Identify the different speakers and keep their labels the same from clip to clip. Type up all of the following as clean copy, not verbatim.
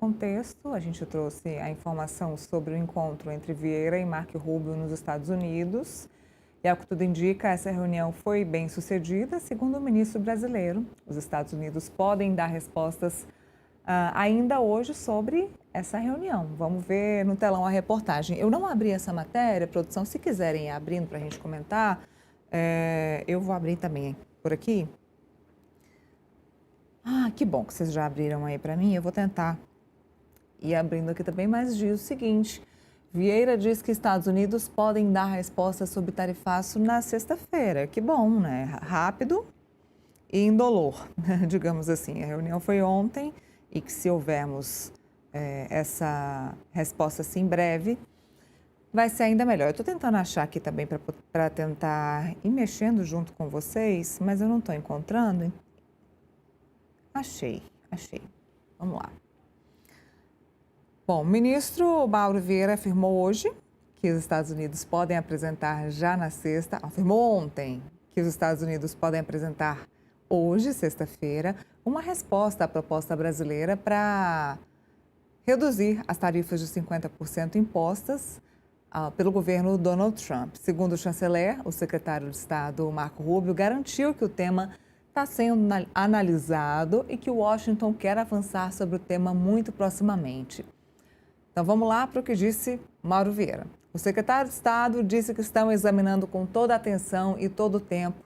Speaker 1: contexto, a gente trouxe a informação sobre o encontro entre Vieira e Marco Rubio nos Estados Unidos. E, ao que tudo indica, essa reunião foi bem sucedida, segundo o ministro brasileiro. Os Estados Unidos podem dar respostas ainda hoje sobre essa reunião. Vamos ver no telão a reportagem. Eu não abri essa matéria, produção, se quiserem ir abrindo para a gente comentar, eu vou abrir também por aqui. Que bom que vocês já abriram aí para mim. Eu vou tentar ir abrindo aqui também, mas diz o seguinte: Vieira diz que Estados Unidos podem dar resposta sobre tarifaço na sexta-feira. Que bom, né? Rápido e indolor, digamos assim. A reunião foi ontem e que, se houvermos essa resposta assim breve, vai ser ainda melhor. Eu estou tentando achar aqui também para tentar ir mexendo junto com vocês, mas eu não estou encontrando. Achei. Vamos lá. Bom, o ministro Mauro Vieira afirmou hoje que os Estados Unidos podem apresentar já na sexta, afirmou ontem que os Estados Unidos podem apresentar hoje, sexta-feira, uma resposta à proposta brasileira para reduzir as tarifas de 50% impostas pelo governo Donald Trump. Segundo o chanceler, o secretário de Estado, Marco Rubio, garantiu que o tema está sendo analisado e que Washington quer avançar sobre o tema muito proximamente. Então vamos lá para o que disse Mauro Vieira. O secretário de Estado disse que estão examinando com toda a atenção e todo o tempo,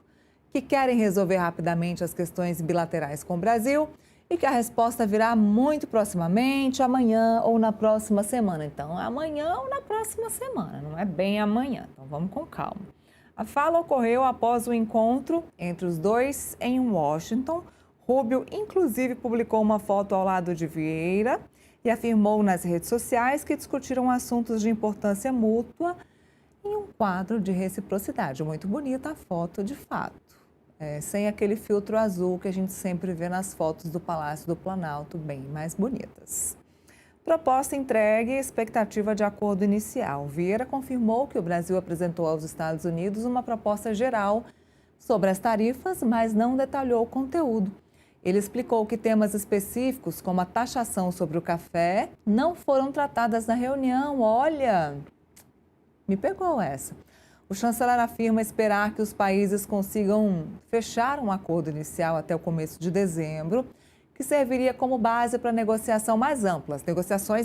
Speaker 1: que querem resolver rapidamente as questões bilaterais com o Brasil e que a resposta virá muito proximamente, amanhã ou na próxima semana. Então, amanhã ou na próxima semana, não é bem amanhã. Então vamos com calma. A fala ocorreu após o encontro entre os dois em Washington. Rubio, inclusive, publicou uma foto ao lado de Vieira e afirmou nas redes sociais que discutiram assuntos de importância mútua em um quadro de reciprocidade. Muito bonita a foto, de fato, sem aquele filtro azul que a gente sempre vê nas fotos do Palácio do Planalto, bem mais bonitas. Proposta entregue e expectativa de acordo inicial. Vieira confirmou que o Brasil apresentou aos Estados Unidos uma proposta geral sobre as tarifas, mas não detalhou o conteúdo. Ele explicou que temas específicos, como a taxação sobre o café, não foram tratadas na reunião. Olha, me pegou essa. O chanceler afirma esperar que os países consigam fechar um acordo inicial até o começo de dezembro, que serviria como base para negociações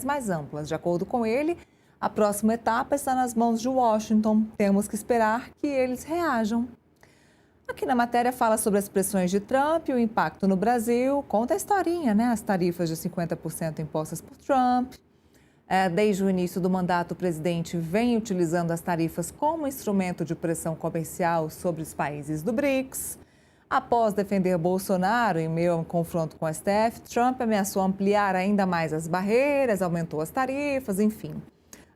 Speaker 1: mais amplas. De acordo com ele, a próxima etapa está nas mãos de Washington. Temos que esperar que eles reajam. Aqui na matéria fala sobre as pressões de Trump e o impacto no Brasil. Conta a historinha, né? As tarifas de 50% impostas por Trump. Desde o início do mandato, o presidente vem utilizando as tarifas como instrumento de pressão comercial sobre os países do BRICS. Após defender Bolsonaro em meio a um confronto com o STF, Trump ameaçou ampliar ainda mais as barreiras, aumentou as tarifas, enfim.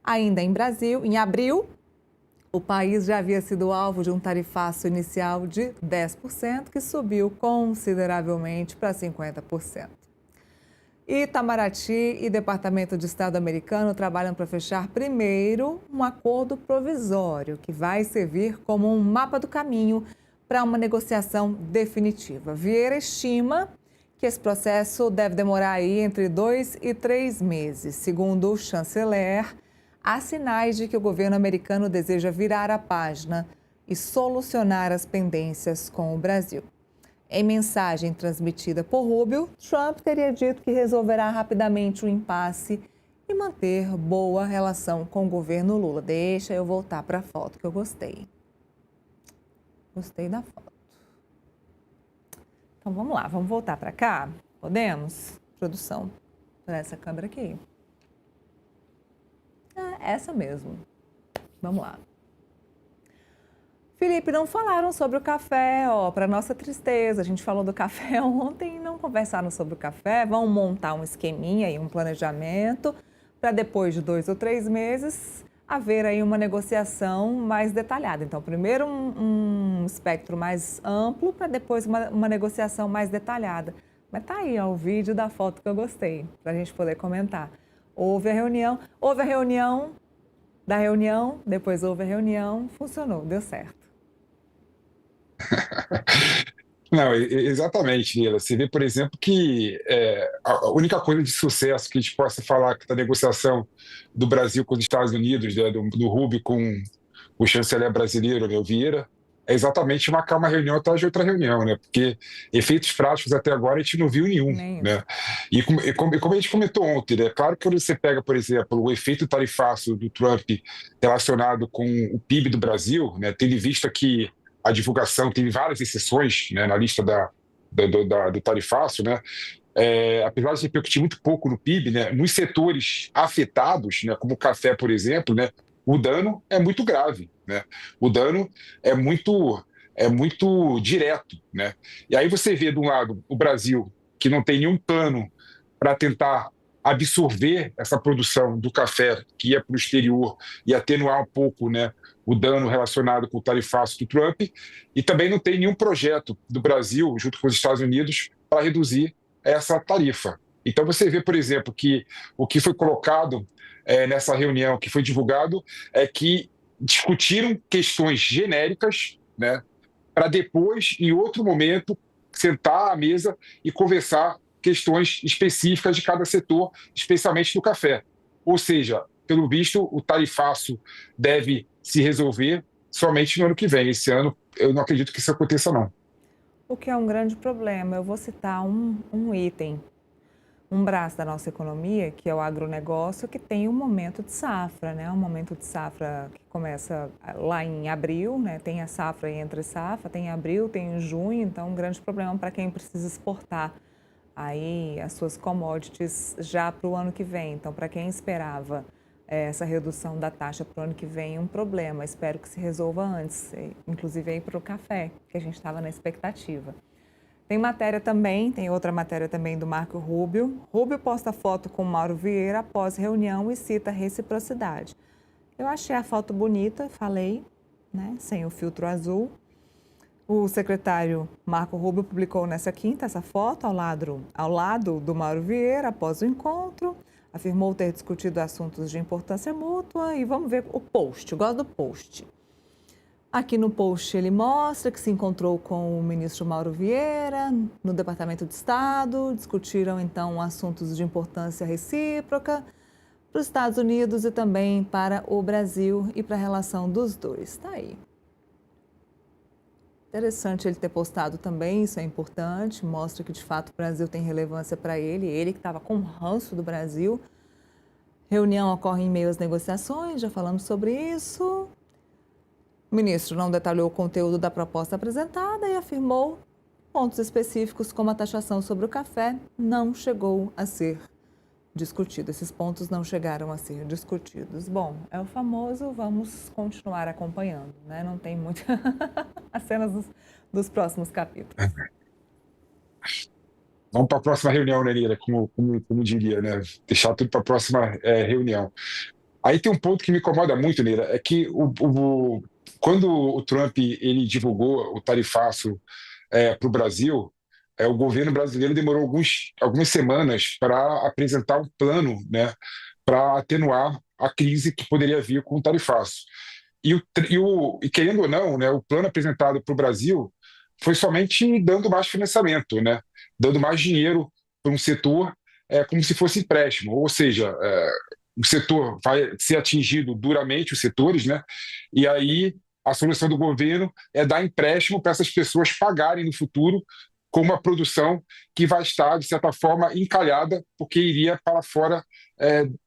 Speaker 1: Ainda em abril, o país já havia sido alvo de um tarifaço inicial de 10%, que subiu consideravelmente para 50%. Itamaraty e Departamento de Estado americano trabalham para fechar primeiro um acordo provisório, que vai servir como um mapa do caminho para uma negociação definitiva. Vieira estima que esse processo deve demorar aí entre 2 e 3 meses. Segundo o chanceler, há sinais de que o governo americano deseja virar a página e solucionar as pendências com o Brasil. Em mensagem transmitida por Rubio, Trump teria dito que resolverá rapidamente o impasse e manter boa relação com o governo Lula. Deixa eu voltar para a foto que eu gostei. Gostei da foto. Então vamos lá, vamos voltar para cá? Podemos? Produção, para essa câmera aqui. Essa mesmo. Vamos lá. Felipe, não falaram sobre o café, para nossa tristeza. A gente falou do café ontem e não conversaram sobre o café. Vão montar um esqueminha e um planejamento para depois de 2 ou 3 meses haver aí uma negociação mais detalhada. Então, primeiro um espectro mais amplo para depois uma negociação mais detalhada. Mas tá aí, o vídeo da foto que eu gostei, para a gente poder comentar. Houve a reunião da reunião, depois houve a reunião, funcionou, deu certo.
Speaker 2: Não, exatamente, Nila. Você vê, por exemplo, que a única coisa de sucesso que a gente possa falar da negociação do Brasil com os Estados Unidos, né, do Rubio com o chanceler brasileiro, né, o Vieira, é exatamente marcar uma reunião atrás de outra reunião, né? Porque efeitos práticos até agora a gente não viu nenhum,
Speaker 1: Nenhum.
Speaker 2: né? E como a gente comentou ontem, né? Claro que quando você pega, por exemplo, o efeito tarifaço do Trump relacionado com o PIB do Brasil, né? Tendo em vista que a divulgação teve várias exceções, né, na lista do tarifaço, né? Apesar de repercutir muito pouco no PIB, né, nos setores afetados, né, como o café, por exemplo, né, o dano é muito grave, né? O dano é muito direto, né? E aí você vê, de um lado, o Brasil, que não tem nenhum plano para tentar absorver essa produção do café que ia para o exterior e atenuar um pouco, né, o dano relacionado com o tarifaço do Trump, e também não tem nenhum projeto do Brasil, junto com os Estados Unidos, para reduzir essa tarifa. Então você vê, por exemplo, que o que foi colocado nessa reunião, que foi divulgado, é que discutiram questões genéricas, né, para depois, em outro momento, sentar à mesa e conversar questões específicas de cada setor, especialmente do café. Ou seja, pelo visto, o tarifaço deve se resolver somente no ano que vem. Esse ano, eu não acredito que isso aconteça, não.
Speaker 1: O que é um grande problema. Eu vou citar um item, um braço da nossa economia, que é o agronegócio, que tem um momento de safra, né? Um momento de safra que começa lá em abril, né? Tem a safra e entre safra, tem em abril, tem em junho, então um grande problema para quem precisa exportar aí as suas commodities já para o ano que vem. Então, para quem esperava essa redução da taxa para o ano que vem, um problema. Espero que se resolva antes, inclusive aí para o café, que a gente estava na expectativa. Tem matéria também, tem outra matéria também do Marco Rubio. Rubio posta foto com Mauro Vieira após reunião e cita reciprocidade. Eu achei a foto bonita, falei, né, sem o filtro azul. O secretário Marco Rubio publicou nessa quinta essa foto ao lado do Mauro Vieira após o encontro. Afirmou ter discutido assuntos de importância mútua e vamos ver o post, eu gosto do post. Aqui no post ele mostra que se encontrou com o ministro Mauro Vieira no Departamento de Estado, discutiram então assuntos de importância recíproca para os Estados Unidos e também para o Brasil e para a relação dos dois. Está aí. Interessante ele ter postado também, isso é importante, mostra que de fato o Brasil tem relevância para ele que estava com ranço do Brasil. Reunião ocorre em meio às negociações, já falamos sobre isso. O ministro não detalhou o conteúdo da proposta apresentada e afirmou pontos específicos como a taxação sobre o café não chegou a ser discutido. Esses pontos não chegaram a ser discutidos. Bom, é o famoso vamos continuar acompanhando, né? Não tem muito as cenas dos próximos capítulos.
Speaker 2: Vamos para a próxima reunião, né, Nira? Como diria, né? Deixar tudo para a próxima reunião. Aí tem um ponto que me incomoda muito, Nira, é que quando o Trump ele divulgou o tarifaço para o Brasil, o governo brasileiro demorou algumas semanas para apresentar um plano, né, para atenuar a crise que poderia vir com o tarifaço. E querendo ou não, né, o plano apresentado para o Brasil foi somente dando mais financiamento, né, dando mais dinheiro para um setor como se fosse empréstimo, ou seja, o setor vai ser atingido duramente, os setores, né, e aí a solução do governo é dar empréstimo para essas pessoas pagarem no futuro com uma produção que vai estar, de certa forma, encalhada, porque iria para fora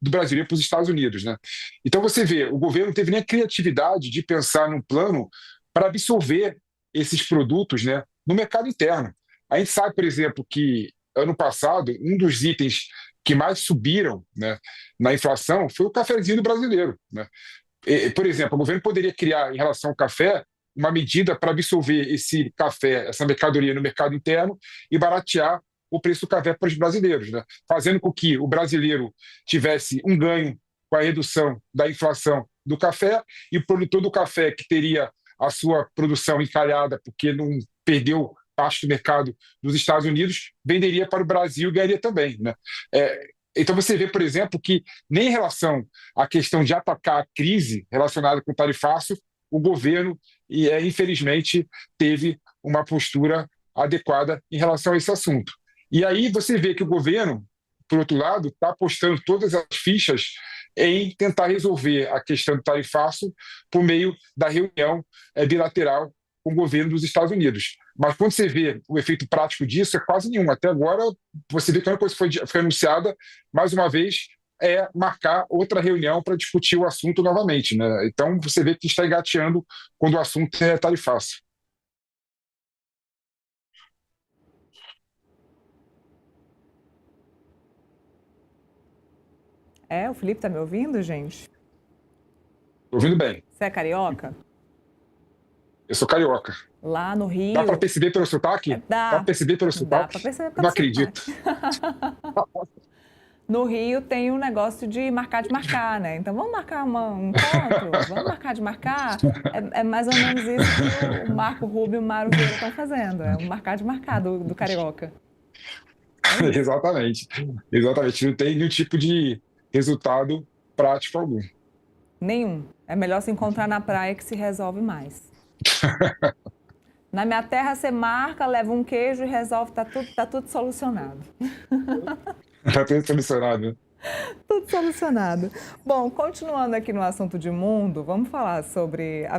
Speaker 2: do Brasil, iria para os Estados Unidos. Né? Então, você vê, o governo não teve nem a criatividade de pensar num plano para absorver esses produtos, né, no mercado interno. A gente sabe, por exemplo, que ano passado, um dos itens que mais subiram, né, na inflação foi o cafezinho brasileiro. Né? Por exemplo, o governo poderia criar, em relação ao café, uma medida para absorver esse café, essa mercadoria no mercado interno e baratear o preço do café para os brasileiros, né? Fazendo com que o brasileiro tivesse um ganho com a redução da inflação do café e o produtor do café, que teria a sua produção encalhada porque não perdeu parte do mercado dos Estados Unidos, venderia para o Brasil e ganharia também. Né? Então você vê, por exemplo, que nem em relação à questão de atacar a crise relacionada com o tarifaço, o governo, infelizmente, teve uma postura adequada em relação a esse assunto. E aí você vê que o governo, por outro lado, está apostando todas as fichas em tentar resolver a questão do tarifaço por meio da reunião bilateral com o governo dos Estados Unidos. Mas quando você vê o efeito prático disso, é quase nenhum. Até agora, você vê que a única coisa que foi anunciada, mais uma vez, é marcar outra reunião para discutir o assunto novamente, né? Então, você vê que está engateando quando o assunto é tarifaço.
Speaker 1: O Felipe tá me ouvindo, gente?
Speaker 2: Ouvindo bem,
Speaker 1: Você é carioca?
Speaker 2: eu sou carioca.
Speaker 1: Lá no
Speaker 2: Dá para
Speaker 1: Rio,
Speaker 2: perceber pelo sotaque? Dá para
Speaker 1: dá,
Speaker 2: perceber pelo
Speaker 1: dá
Speaker 2: sotaque?
Speaker 1: para perceber
Speaker 2: Não
Speaker 1: pelo
Speaker 2: acredito.
Speaker 1: sotaque. No Rio tem um negócio de marcar de marcar, né? Então vamos marcar um encontro? Vamos marcar de marcar? É mais ou menos isso que o Marco Rubio e o Mário Vieira estão fazendo. É um marcar de marcar do carioca. É isso.
Speaker 2: Exatamente. Exatamente. Não tem nenhum tipo de resultado prático algum.
Speaker 1: Nenhum. É melhor se encontrar na praia que se resolve mais. Na minha terra você marca, leva um queijo e resolve, tá tudo solucionado.
Speaker 2: Está tudo solucionado.
Speaker 1: Tudo solucionado. Bom, continuando aqui no assunto de mundo, vamos falar sobre a